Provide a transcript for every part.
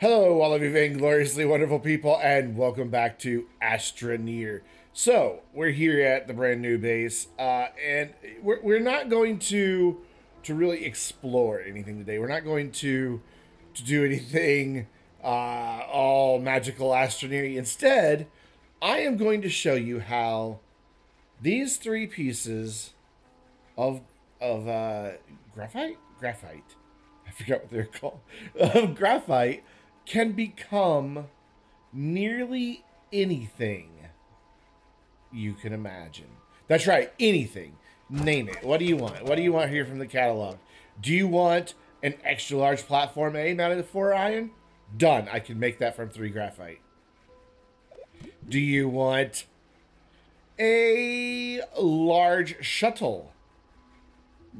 Hello, all of you vaingloriously wonderful people, and welcome back to Astroneer. So, we're here at the brand new base, and we're not going to really explore anything today. We're not going to do anything all magical Astroneer. Instead, I am going to show you how these three pieces of graphite. I forgot what they're called. Of graphite can become nearly anything you can imagine. That's right, anything. Name it. What do you want? What do you want here from the catalog? Do you want an extra large platform A mounted with 4 iron? Done. I can make that from 3 graphite. Do you want a large shuttle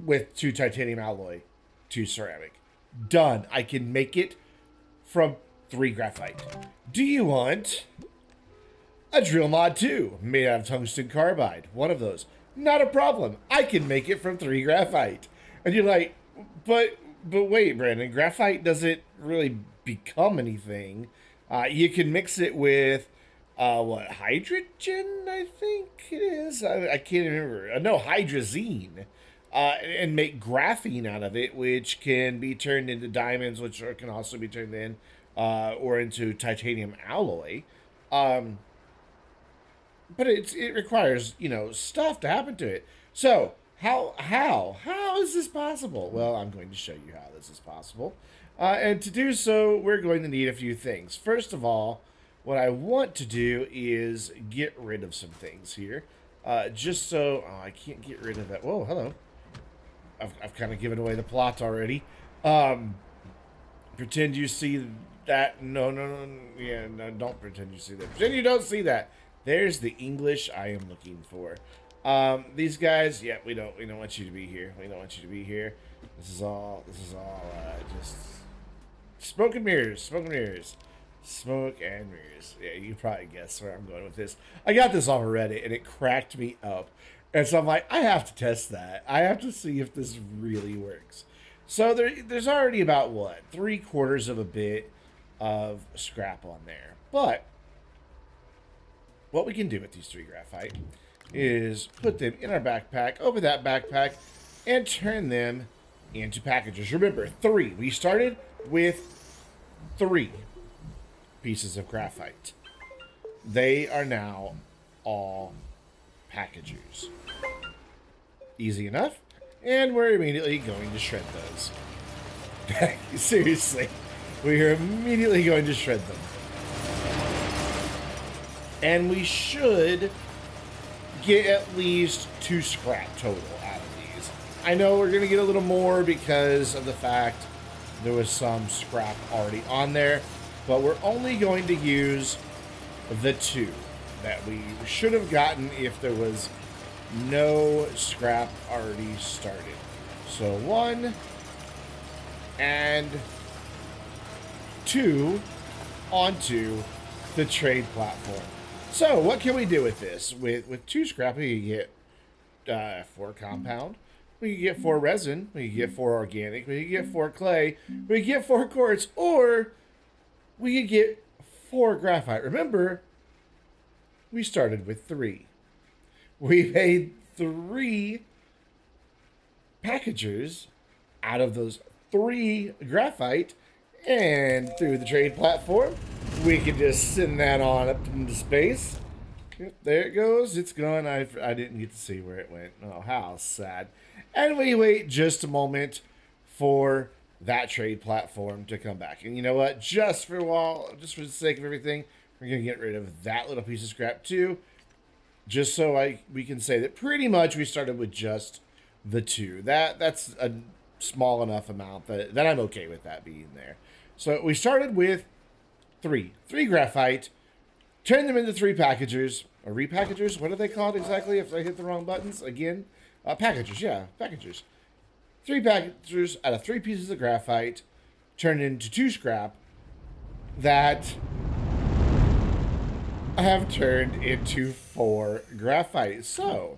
with 2 titanium alloy, 2 ceramic? Done. I can make it from 3 graphite. Do you want a drill mod 2 made out of tungsten carbide? One of those. Not a problem. I can make it from 3 graphite. And you're like, but wait, Brandon, graphite doesn't really become anything. You can mix it with what, hydrogen, I think it is. I can't remember. No, hydrazine. And make graphene out of it, which can be turned into diamonds, which can also be turned in or into titanium alloy. But it requires, you know, stuff to happen to it. So how is this possible? Well, I'm going to show you how this is possible. And to do so, we're going to need a few things. First of all, what I want to do is get rid of some things here. Just so I can't get rid of that. Whoa, hello. I've kind of given away the plot already. Pretend you see that. No, don't pretend you see that. Pretend you don't see that. There's the English I am looking for. These guys, yeah, we don't want you to be here. We don't want you to be here. This is all just smoke and mirrors, smoke and mirrors. Smoke and mirrors. Yeah, you probably guess where I'm going with this. I got this off of Reddit, and it cracked me up. And so I'm like, I have to test that. I have to see if this really works. So there's already about, what, 3/4 of a bit of scrap on there. But what we can do with these 3 graphite is put them in our backpack, open that backpack, and turn them into packages. Remember, 3. We started with 3 pieces of graphite. They are now all packagers. Easy enough. And we're immediately going to shred those. Seriously. We are immediately going to shred them. And we should get at least 2 scrap total out of these. I know we're going to get a little more because of the fact there was some scrap already on there. But we're only going to use the 2 that we should have gotten if there was no scrap already started. So 1 and 2 onto the trade platform. So what can we do with this? With 2 scrap, we can get 4 compound. We can get 4 resin. We can get 4 organic. We can get 4 clay. We can get 4 quartz. Or we could get 4 graphite. Remember, we started with 3. We made 3 packagers out of those 3 graphite, and through the trade platform, we could just send that on up into space. Yep, there it goes. It's gone. I didn't get to see where it went. Oh, how sad. And we wait just a moment for that trade platform to come back. And you know what? Just for the sake of everything, we're going to get rid of that little piece of scrap too. Just so we can say that pretty much we started with just the 2. That's a small enough amount that I'm okay with that being there. So we started with 3 graphite, turned them into 3 packagers, or repackagers. What are they called exactly if I hit the wrong buttons again? Packagers, yeah, packagers. 3 packagers out of 3 pieces of graphite turned into 2 scrap that have turned into 4 graphite. So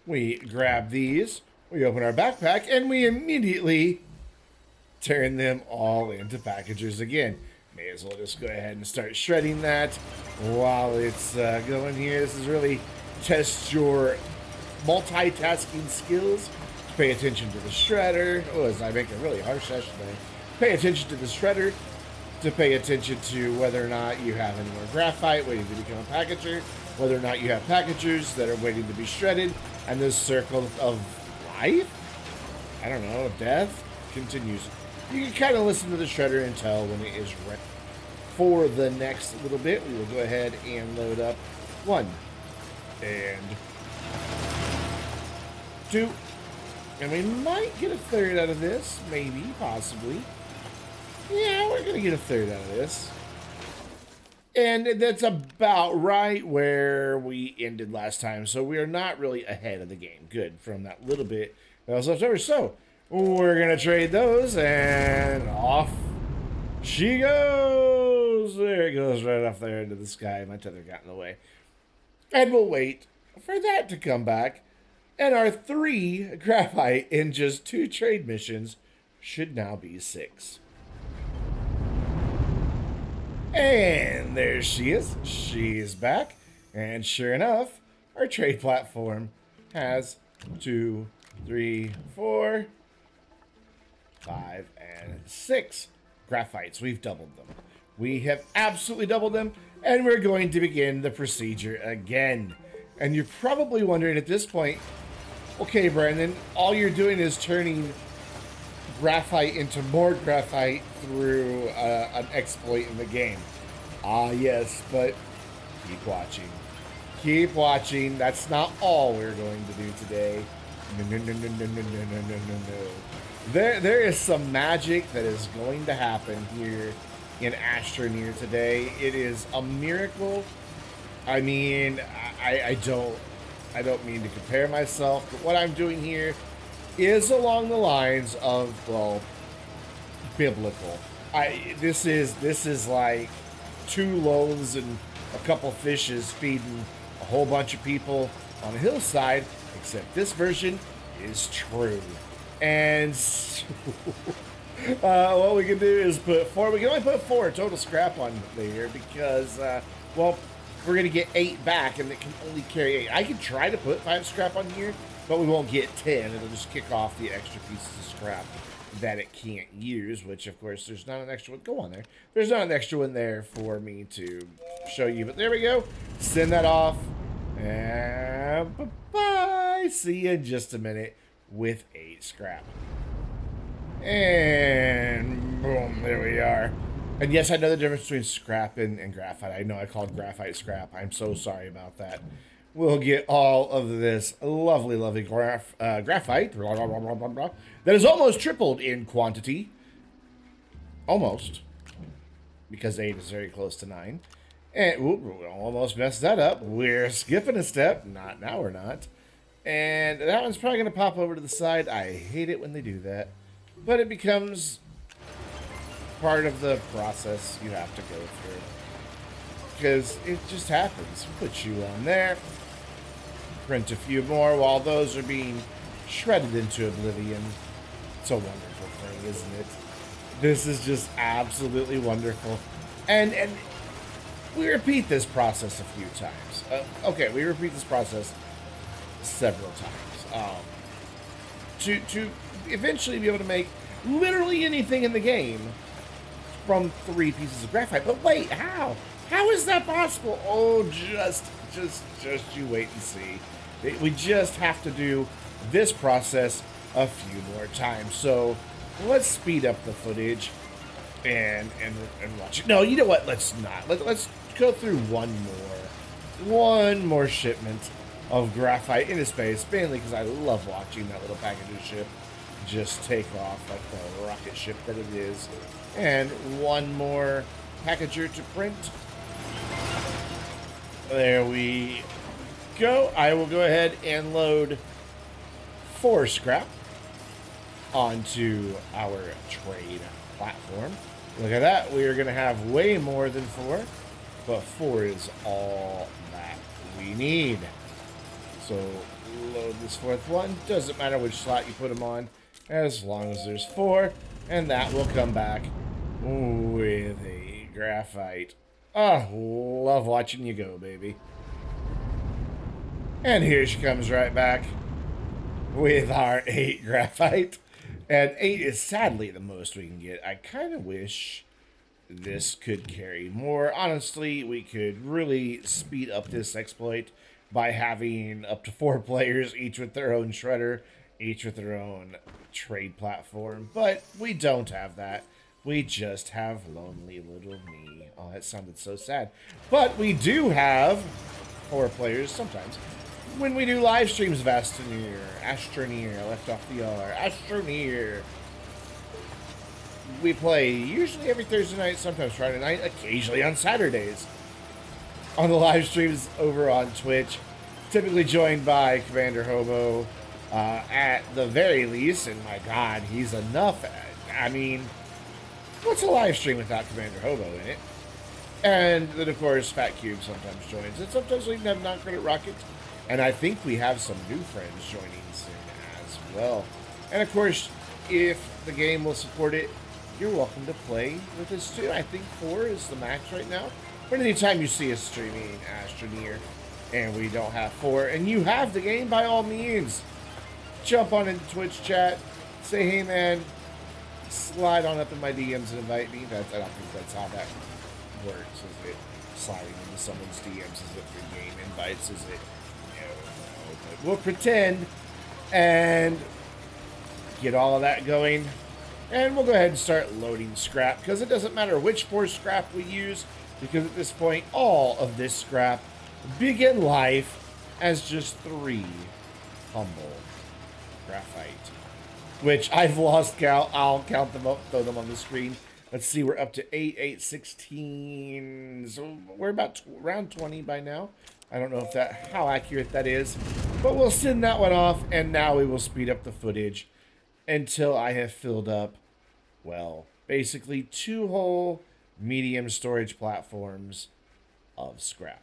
we grab these, we open our backpack, and we immediately turn them all into packagers again. May as well just go ahead and start shredding that while it's going here. This is really test your multitasking skills. Pay attention to the shredder. Oh, as I make a really harsh session there. Pay attention to the shredder to pay attention to whether or not you have any more graphite waiting to become a packager, whether or not you have packagers that are waiting to be shredded, and this circle of life, I don't know, death, continues. You can kind of listen to the shredder and tell when it is ready. For the next little bit, we will go ahead and load up 1 and 2. And we might get a third out of this. Maybe, possibly. Yeah, we're going to get a third out of this. And that's about right where we ended last time. So we are not really ahead of the game. Good, from that little bit that was left over. So we're going to trade those, and off she goes. There it goes, right off there into the sky. My tether got in the way. And we'll wait for that to come back. And our 3 graphite in just 2 trade missions should now be 6. And there she is. She is back. And sure enough, our trade platform has 2, 3, 4, 5, and 6 graphites. We've doubled them. We have absolutely doubled them. And we're going to begin the procedure again. And you're probably wondering at this point, okay, Brandon, all you're doing is turning graphite into more graphite through an exploit in the game. Ah, yes, but keep watching. Keep watching. That's not all we're going to do today. No. There is some magic that is going to happen here in Astroneer today. It is a miracle. I mean, I don't mean to compare myself, but what I'm doing here is along the lines of, well, biblical. This is like 2 loaves and a couple fishes feeding a whole bunch of people on a hillside, except this version is true. And so, what we can do is put 4. We can only put 4 total scrap on there because, well, we're going to get 8 back, and it can only carry 8. I can try to put 5 scrap on here, but we won't get 10. It'll just kick off the extra pieces of scrap that it can't use, which, of course, there's not an extra one. Go on there. There's not an extra one there for me to show you, but there we go. Send that off, and bye-bye. See you in just a minute with 8 scrap. And boom, there we are. And yes, I know the difference between scrap and graphite. I know I called graphite scrap. I'm so sorry about that. We'll get all of this lovely, lovely graphite that is almost tripled in quantity. Almost. Because 8 is very close to 9. And we almost messed that up. We're skipping a step. Not now, we're not. And that one's probably going to pop over to the side. I hate it when they do that. But it becomes part of the process you have to go through. Because it just happens. Put you on there. Print a few more while those are being shredded into oblivion. It's a wonderful thing, isn't it? This is just absolutely wonderful. And we repeat this process a few times. Okay, we repeat this process several times. To eventually be able to make literally anything in the game from 3 pieces of graphite. But wait, how? How is that possible? Oh, just you wait and see. We just have to do this process a few more times. So let's speed up the footage and watch it. No, you know what? Let's not. Let's go through one more shipment of graphite into space, mainly because I love watching that little packager ship just take off like the rocket ship that it is. And one more packager to print. There we go. I will go ahead and load 4 scrap onto our trade platform. Look at that. We are going to have way more than 4, but 4 is all that we need. So load this 4th one. Doesn't matter which slot you put them on, as long as there's 4. And that will come back with a graphite. Oh, love watching you go, baby. And here she comes right back with our 8 graphite. And 8 is sadly the most we can get. I kind of wish this could carry more. Honestly, we could really speed up this exploit by having up to 4 players, each with their own shredder, each with their own trade platform. But we don't have that. We just have lonely little me. Oh, that sounded so sad. But we do have 4 players sometimes. When we do live streams of Astroneer, I left off the R, Astroneer. We play usually every Thursday night, sometimes Friday night, occasionally on Saturdays. On the live streams over on Twitch, typically joined by Commander Hobo, at the very least, and my God, he's enough. I mean, what's a live stream without Commander Hobo in it? And then, of course, Fat Cube sometimes joins, and sometimes we have Not Credit Rocket. And I think we have some new friends joining soon as well. And of course, if the game will support it, you're welcome to play with us too. I think 4 is the max right now. But anytime you see us streaming Astroneer and we don't have 4, and you have the game, by all means, jump on into Twitch chat, say, hey man, slide on up in my DMs and invite me. I don't think that's how that works, is it? Sliding into someone's DMs, is it for game invites, is it? But we'll pretend and get all of that going. And we'll go ahead and start loading scrap, because it doesn't matter which 4 scrap we use, because at this point, all of this scrap begin life as just 3 humble graphite. Which I've lost count. I'll count them up, throw them on the screen. Let's see, we're up to 8, 8, 16. So we're about around 20 by now. I don't know if how accurate that is, but we'll send that one off, and now we will speed up the footage until I have filled up, well, basically 2 whole medium storage platforms of scrap.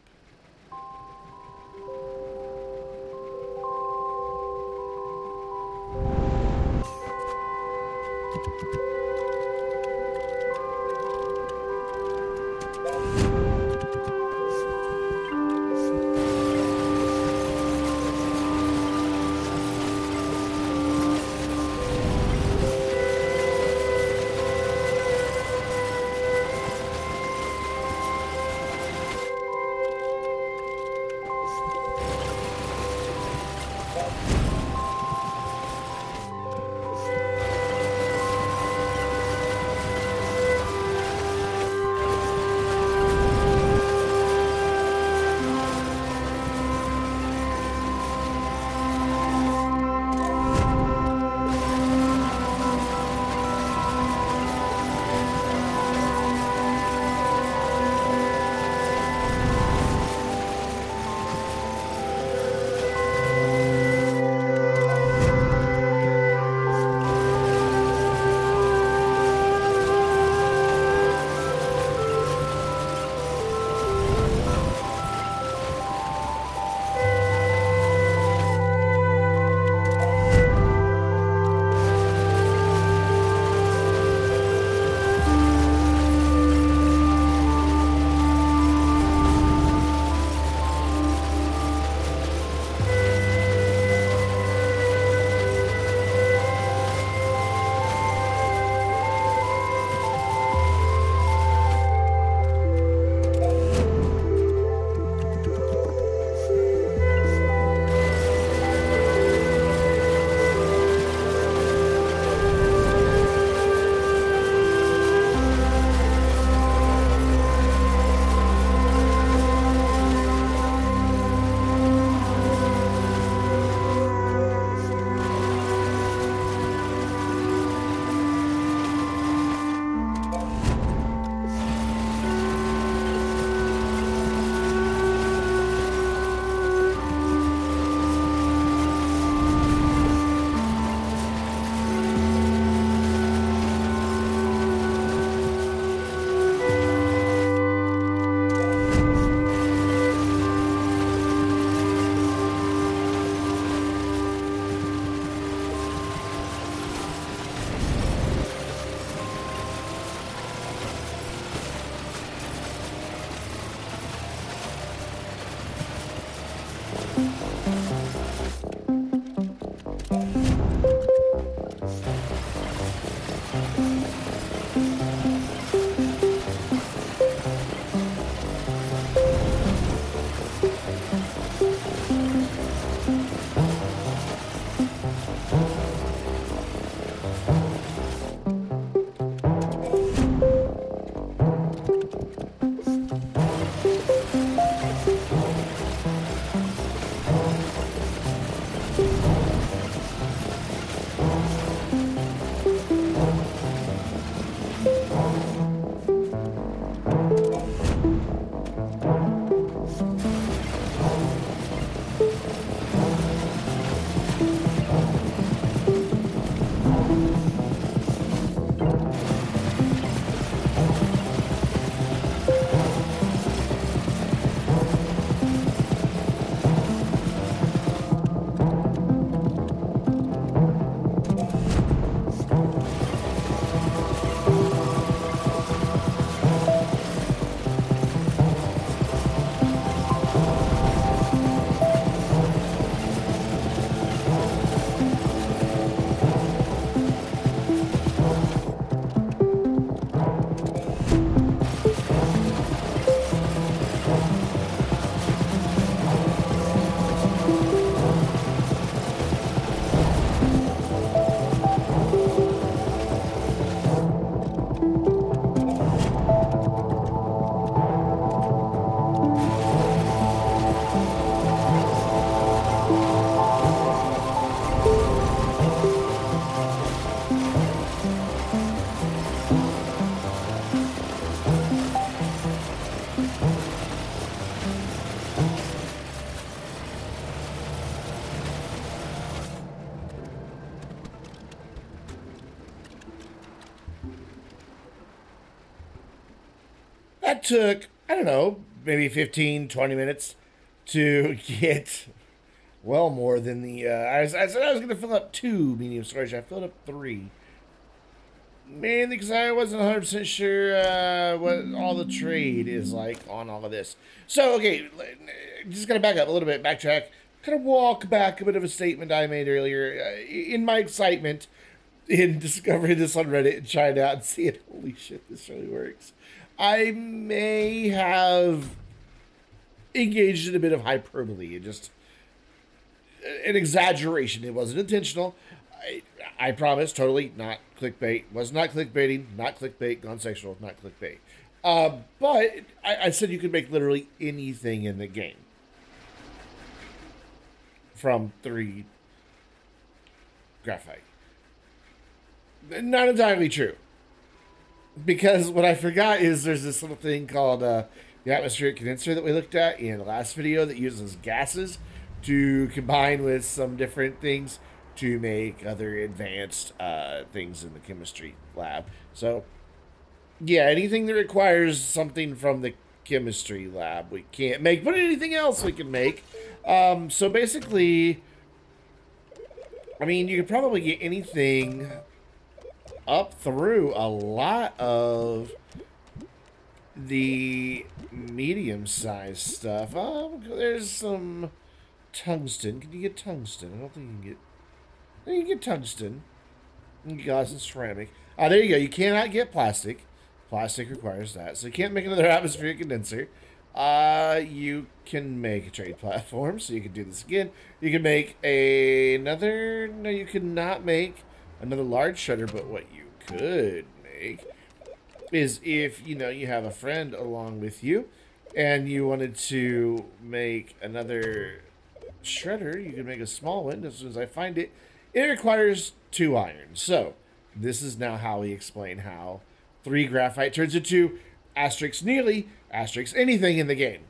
that took, I don't know, maybe 15, 20 minutes to get well more than the, I said I was going to fill up 2 medium storage. I filled up 3. Mainly because I wasn't 100% sure what all the trade is like on all of this. So, okay, just going to back up a little bit, backtrack, kind of walk back a bit of a statement I made earlier. In my excitement in discovering this on Reddit and trying out and seeing, holy shit, this really works, I may have engaged in a bit of hyperbole and just an exaggeration. It wasn't intentional. I promise, totally not clickbait. Was not clickbaiting, not clickbait, gone sexual, not clickbait. But I said you could make literally anything in the game from 3 graphite. Not entirely true. Because what I forgot is there's this little thing called the atmospheric condenser that we looked at in the last video that uses gases to combine with some different things to make other advanced things in the chemistry lab. So, yeah, anything that requires something from the chemistry lab we can't make, but anything else we can make. So basically, I mean, you could probably get anything up through a lot of the medium-sized stuff. There's some tungsten. Can you get tungsten? I don't think you can get... You can get tungsten. You can get some ceramic. There you go. You cannot get plastic. Plastic requires that. So you can't make another atmospheric condenser. You can make a trade platform. So you can do this again. You can make another... No, you cannot make another large shredder. But what you could make is if, you know, you have a friend along with you and you wanted to make another shredder, you can make a small one. As soon as I find it, it requires 2 iron. So this is now how we explain how 3 graphite turns into asterisk nearly, asterisk anything in the game.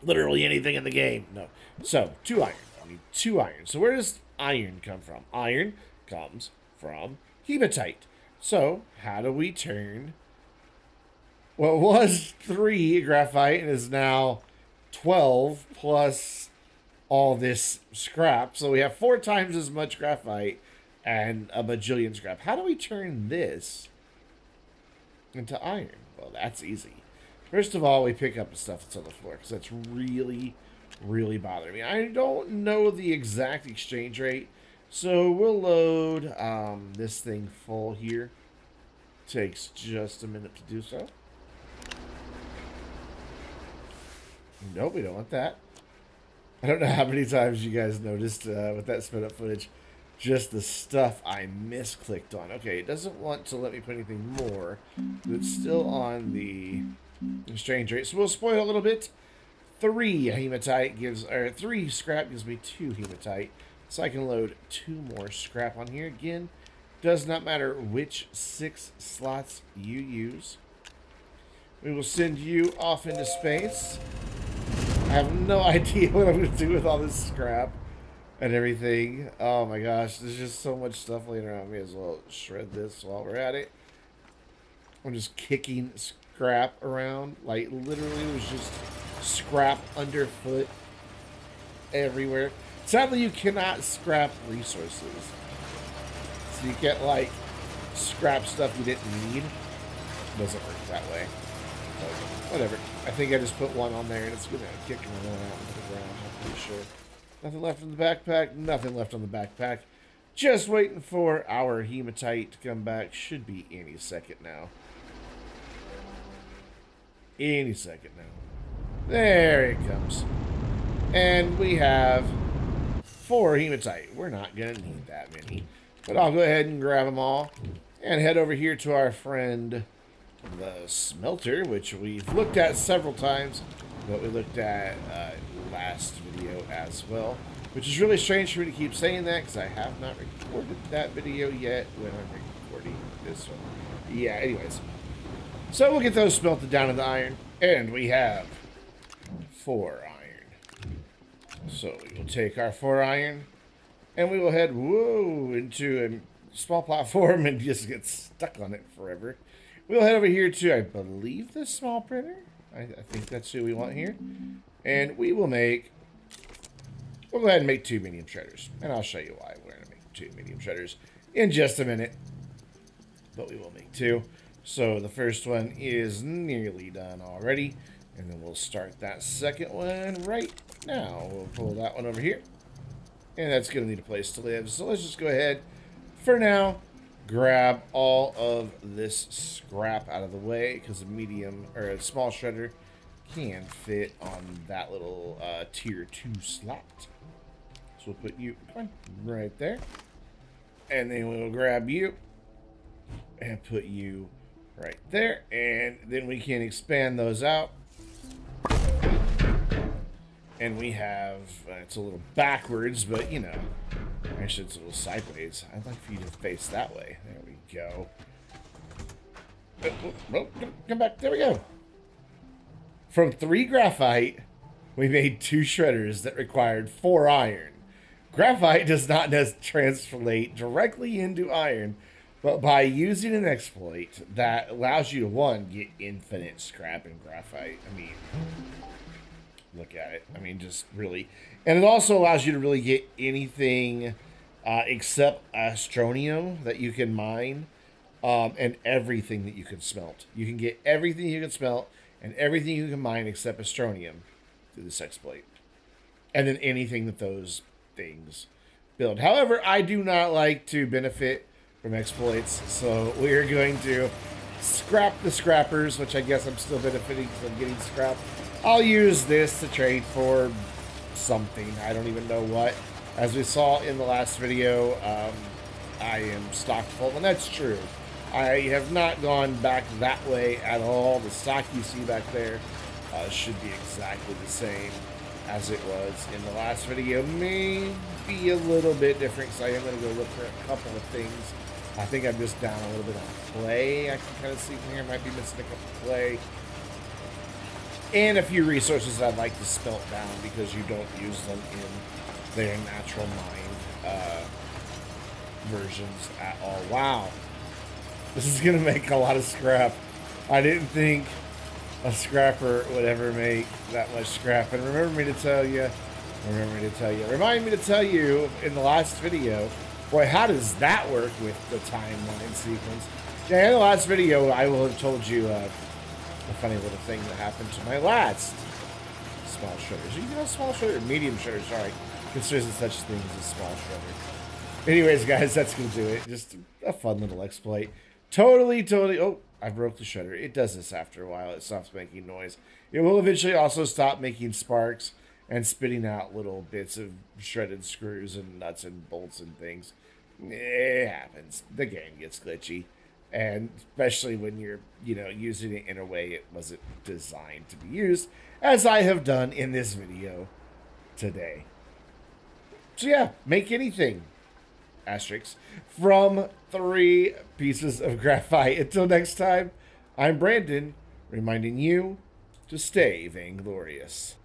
Literally anything in the game. No. So 2 iron. I need 2 iron. So where does iron come from? Iron comes from hematite. So how do we turn what was 3 graphite and is now 12 plus all this scrap? So we have 4 times as much graphite and a bajillion scrap. How do we turn this into iron? Well, that's easy. First of all, we pick up the stuff that's on the floor because that's really, really bothering me. I don't know the exact exchange rate, so we'll load this thing full here. Takes just a minute to do so. Nope, we don't want that. I don't know how many times you guys noticed with that sped up footage, just the stuff I misclicked on. Okay, it doesn't want to let me put anything more, but it's still on the exchange rate. So we'll spoil a little bit. 3 hematite gives, or 3 scrap gives me 2 hematite. So I can load 2 more scrap on here. Again, does not matter which 6 slots you use. We will send you off into space. I have no idea what I'm going to do with all this scrap and everything. Oh my gosh, there's just so much stuff laying around. May as well shred this while we're at it. I'm just kicking scrap around. Like, literally, it was just scrap underfoot everywhere. Sadly, you cannot scrap resources. So you can't, like, scrap stuff you didn't need. It doesn't work that way. But whatever. I think I just put 1 on there, and it's going to kick one out into the ground, I'm pretty sure. Nothing left in the backpack. Nothing left on the backpack. Just waiting for our hematite to come back. Should be any second now. Any second now. There it comes. And we have 4 hematite. We're not going to need that many. But I'll go ahead and grab them all. And head over here to our friend, the smelter, which we've looked at several times. But we looked at last video as well. Which is really strange for me to keep saying that, because I have not recorded that video yet when I'm recording this one. Yeah, anyways. So we'll get those smelted down in the iron. And we have 4 iron. So we will take our 4 iron. And we will head, into a small platform and just get stuck on it forever. We'll head over here to, I believe, the small printer. I think that's who we want here. And we will make, we'll go ahead and make 2 medium shredders. And I'll show you why we're going to make 2 medium shredders in just a minute. But we will make 2. So the first one is nearly done already. And then we'll start that second one right now. We'll pull that one over here. And that's going to need a place to live. So let's just go ahead, for now, grab all of this scrap out of the way, because a medium, or a small shredder can fit on that little tier 2 slot. So we'll put you, come on, right there. And then we'll grab you and put you right there. And then we can expand those out. And we have, it's a little backwards, but you know, actually it's a little sideways. I'd like for you to face that way. There we go. Oh, come back. There we go. From 3 graphite, we made 2 shredders that required 4 iron. Graphite does not translate directly into iron, but by using an exploit that allows you to, 1, get infinite scrap in graphite. I mean, look at it. I mean, just really. And it also allows you to really get anything except Astroneer that you can mine, and everything that you can smelt. You can get everything you can smelt and everything you can mine except Astroneer through this exploit. And then anything that those things build. However, I do not like to benefit from exploits, so we're going to scrap the scrappers, which I guess I'm still benefiting because I'm getting scrap. I'll use this to trade for something. I don't even know what. As we saw in the last video, I am stocked full, and that's true. I have not gone back that way at all. The stock you see back there should be exactly the same as it was in the last video. Maybe a little bit different, because I am going to go look for a couple of things. I think I'm just down a little bit on clay. I can kind of see from here. Might be missing a couple of clay. And a few resources I'd like to smelt down because you don't use them in their natural mine versions at all. Wow. This is going to make a lot of scrap. I didn't think a scrapper would ever make that much scrap. And remind me to tell you in the last video, boy, how does that work with the timeline sequence? Yeah, in the last video, I will have told you a funny little thing that happened to my last small shredders. You know, small shredder, medium shredder, sorry. Because there isn't such things as small shredder. Anyways, guys, that's going to do it. Just a fun little exploit. Totally. Oh, I broke the shredder. It does this after a while. It stops making noise. It will eventually also stop making sparks and spitting out little bits of shredded screws and nuts and bolts and things. It happens. The game gets glitchy. And especially when you're, you know, using it in a way it wasn't designed to be used, as I have done in this video today. So yeah, make anything, asterisks, from 3 pieces of graphite. Until next time, I'm Brandon, reminding you to stay vainglorious.